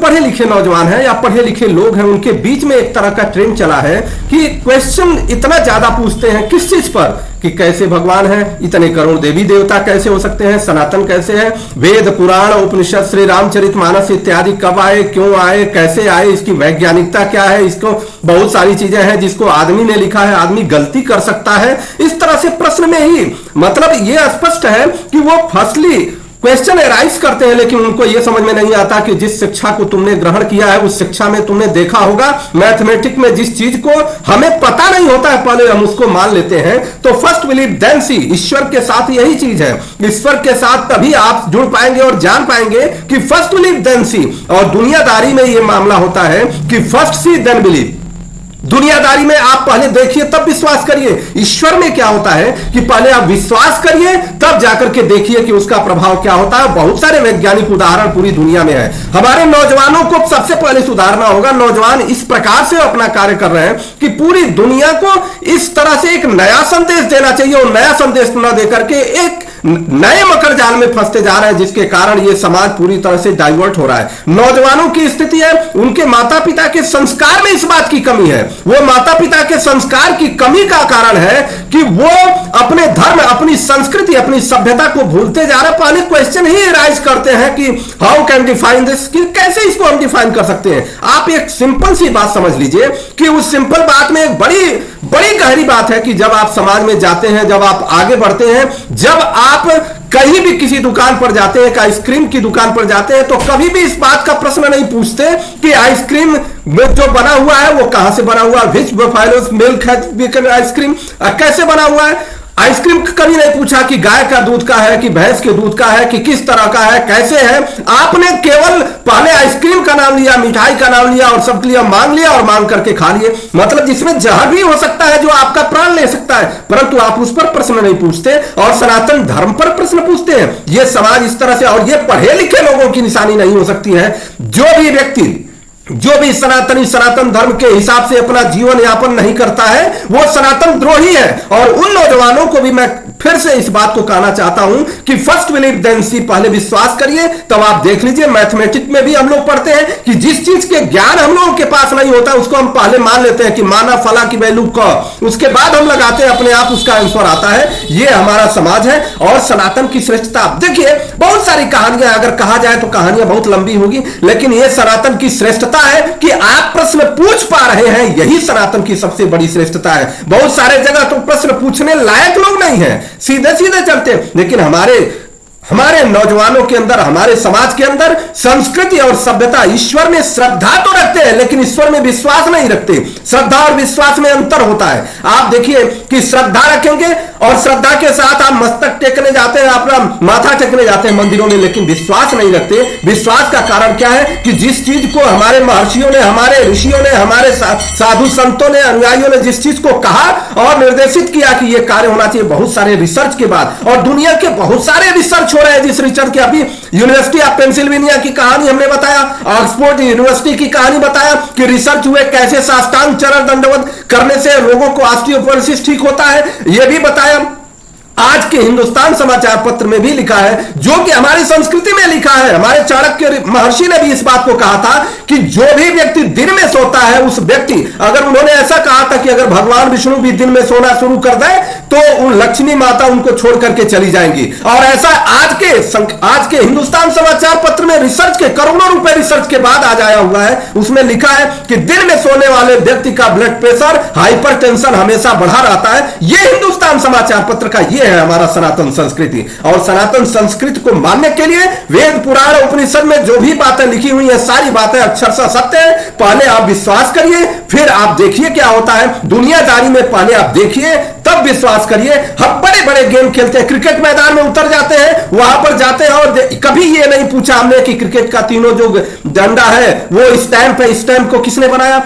पढ़े लिखे नौजवान हैं या पढ़े लिखे लोग हैं, उनके बीच में एक तरह का ट्रेंड चला है कि क्वेश्चन इतना ज्यादा पूछते हैं किस चीज पर, कि कैसे भगवान है, इतने करोड़ देवी देवता कैसे हो सकते हैं, सनातन कैसे है, वेद पुराण उपनिषद श्री रामचरितमानस इत्यादि कब आए, क्यों आए, कैसे आए, इसकी वैज्ञानिकता क्या है, इसको बहुत सारी चीजें हैं जिसको आदमी ने लिखा है, आदमी गलती कर सकता है। इस तरह से प्रश्न में ही मतलब यह स्पष्ट है कि वो फर्स्टली क्वेश्चन एराइज करते हैं, लेकिन उनको यह समझ में नहीं आता कि जिस शिक्षा को तुमने ग्रहण किया है उस शिक्षा में तुमने देखा होगा मैथमेटिक्स में जिस चीज को हमें पता नहीं होता है पहले हम उसको मान लेते हैं। तो फर्स्ट बिलीव देन सी, ईश्वर के साथ यही चीज है, ईश्वर के साथ तभी आप जुड़ पाएंगे और जान पाएंगे कि फर्स्ट बिलीव देन सी। और दुनियादारी में यह मामला होता है कि फर्स्ट सी देन बिलीव। दुनियादारी में आप पहले देखिए तब विश्वास करिए। ईश्वर में क्या होता है कि पहले आप विश्वास करिए तब जाकर के देखिए कि उसका प्रभाव क्या होता है। बहुत सारे वैज्ञानिक उदाहरण पूरी दुनिया में है। हमारे नौजवानों को सबसे पहले सुधारना होगा। नौजवान इस प्रकार से अपना कार्य कर रहे हैं कि पूरी दुनिया को इस तरह से एक नया संदेश देना चाहिए, और नया संदेश न देकर के एक नए मकर जाल में फंसते जा रहे हैं, जिसके कारण यह समाज पूरी तरह से डाइवर्ट हो रहा है। नौजवानों की स्थिति है, उनके माता पिता के संस्कार में इस बात की कमी है। वो माता पिता के संस्कार की कमी का कारण है कि वो अपने धर्म, अपनी संस्कृति, अपनी सभ्यता को भूलते जा रहे हैं। पहले क्वेश्चन ही राइज करते हैं कि हाउ कैन डिफाइन दिस, कि कैसे इसको हम डिफाइन कर सकते हैं। आप एक सिंपल सी बात समझ लीजिए कि उस सिंपल बात में एक बड़ी बड़ी गहरी बात है कि जब आप समाज में जाते हैं, जब आप आगे बढ़ते हैं, जब आप कहीं भी किसी दुकान पर जाते हैं, आइसक्रीम की दुकान पर जाते हैं, तो कभी भी इस बात का प्रश्न नहीं पूछते कि आइसक्रीम में जो बना हुआ है वो कहां से बना हुआ है, विच बफेलोज मिल्क है आइसक्रीम कैसे बना हुआ है। आइसक्रीम कभी नहीं पूछा कि गाय का दूध का है कि भैंस के दूध का है कि किस तरह का है, कैसे है। आपने केवल पहले आइसक्रीम का नाम लिया, मिठाई का नाम लिया और सबके लिए मांग लिया और मांग करके खा लिए। मतलब जिसमें जहर भी हो सकता है जो आपका प्राण ले सकता है, परंतु आप उस पर प्रश्न नहीं पूछते और सनातन धर्म पर प्रश्न पूछते हैं। यह समाज इस तरह से, और यह पढ़े लिखे लोगों की निशानी नहीं हो सकती है। जो भी व्यक्ति, जो भी सनातन धर्म के हिसाब से अपना जीवन यापन नहीं करता है वो सनातन द्रोही है। और उन नौजवानों को भी मैं फिर से इस बात को कहना चाहता हूं कि फर्स्ट बिलीव देन सी, पहले विश्वास करिए तब आप देख लीजिए। मैथमेटिक्स में भी हम लोग पढ़ते हैं कि जिस चीज के ज्ञान हम लोगों के पास नहीं होता उसको हम पहले मान लेते हैं कि माना फला की वैल्यू क, उसके बाद हम लगाते हैं, अपने आप उसका आंसर आता है। यह हमारा समाज है और सनातन की श्रेष्ठता। आप देखिए बहुत सारी कहानियां, अगर कहा जाए तो कहानियां बहुत लंबी होगी, लेकिन यह सनातन की श्रेष्ठता है कि आप प्रश्न पूछ पा रहे हैं। यही सनातन की सबसे बड़ी श्रेष्ठता है। बहुत सारे जगह तो प्रश्न पूछने लायक लोग नहीं है, सीधे सीधे चलते। लेकिन हमारे नौजवानों के अंदर, हमारे समाज के अंदर संस्कृति और सभ्यता, ईश्वर में श्रद्धा तो रखते हैं लेकिन ईश्वर में विश्वास नहीं रखते। श्रद्धा और विश्वास में अंतर होता है। आप देखिए कि श्रद्धा रखेंगे और श्रद्धा के साथ आप मस्तक टेकने जाते हैं, अपना माथा टेकने जाते हैं मंदिरों में, लेकिन विश्वास नहीं रखते। विश्वास का कारण क्या है कि जिस चीज को हमारे महर्षियों ने, हमारे ऋषियों ने, हमारे साधु संतों ने, अनुयायियों ने जिस चीज को कहा और निर्देशित किया कि यह कार्य होना चाहिए, बहुत सारे रिसर्च के बाद, और दुनिया के बहुत सारे रिसर्च हो रहे हैं। जिस रिसर्च के अभी यूनिवर्सिटी ऑफ पेंसिल्वेनिया की कहानी हमने बताया, ऑक्सफोर्ड यूनिवर्सिटी की कहानी बताया कि रिसर्च हुए कैसे साष्टांग चरण दंडवत करने से लोगों को ऑस्टियोपोरोसिस ठीक होता है, यह भी बताया। आज के हिंदुस्तान समाचार पत्र में भी लिखा है, जो कि हमारी संस्कृति में लिखा है। हमारे चाणक्य महर्षि ने भी इस बात को कहा था कि जो भी व्यक्ति दिन में सोता है उस व्यक्ति, अगर उन्होंने ऐसा कहा था कि अगर भगवान विष्णु भी दिन में सोना शुरू कर दे तो लक्ष्मी माता उनको छोड़ करके चली जाएंगी। और ऐसा आज के हिंदुस्तान समाचार पत्र में रिसर्च के करोड़ों रुपए रिसर्च के बाद आज आया हुआ है। उसमें लिखा है कि दिन में सोने वाले व्यक्ति का ब्लड प्रेशर, हाइपरटेंशन हमेशा बढ़ा रहता है। यह हिंदुस्तान समाचार पत्र का यह है हमारा सनातन संस्कृति। और सनातन संस्कृति को मानने के लिए वेद पुराण उपनिषद में जो भी बातें लिखी हुई है सारी बातें अक्षरशः सत्य है। पहले आप विश्वास करिए, फिर आप देखिए क्या होता है। दुनियादारी में पहले आप देखिए तब विश्वास करिए। हम बड़े बड़े गेम खेलते हैं, क्रिकेट मैदान में उतर जाते हैं, वहां पर जाते हैं और कभी ये नहीं पूछा हमने कि क्रिकेट का तीनों जो डंडा है वो स्टैंप है, स्टैंप को किसने बनाया,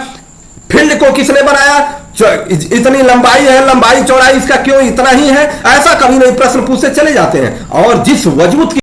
फील्ड को किसने बनाया, इतनी लंबाई है, लंबाई चौड़ाई इसका क्यों इतना ही है, ऐसा कभी नहीं प्रश्न पूछते चले जाते हैं। और जिस वजूद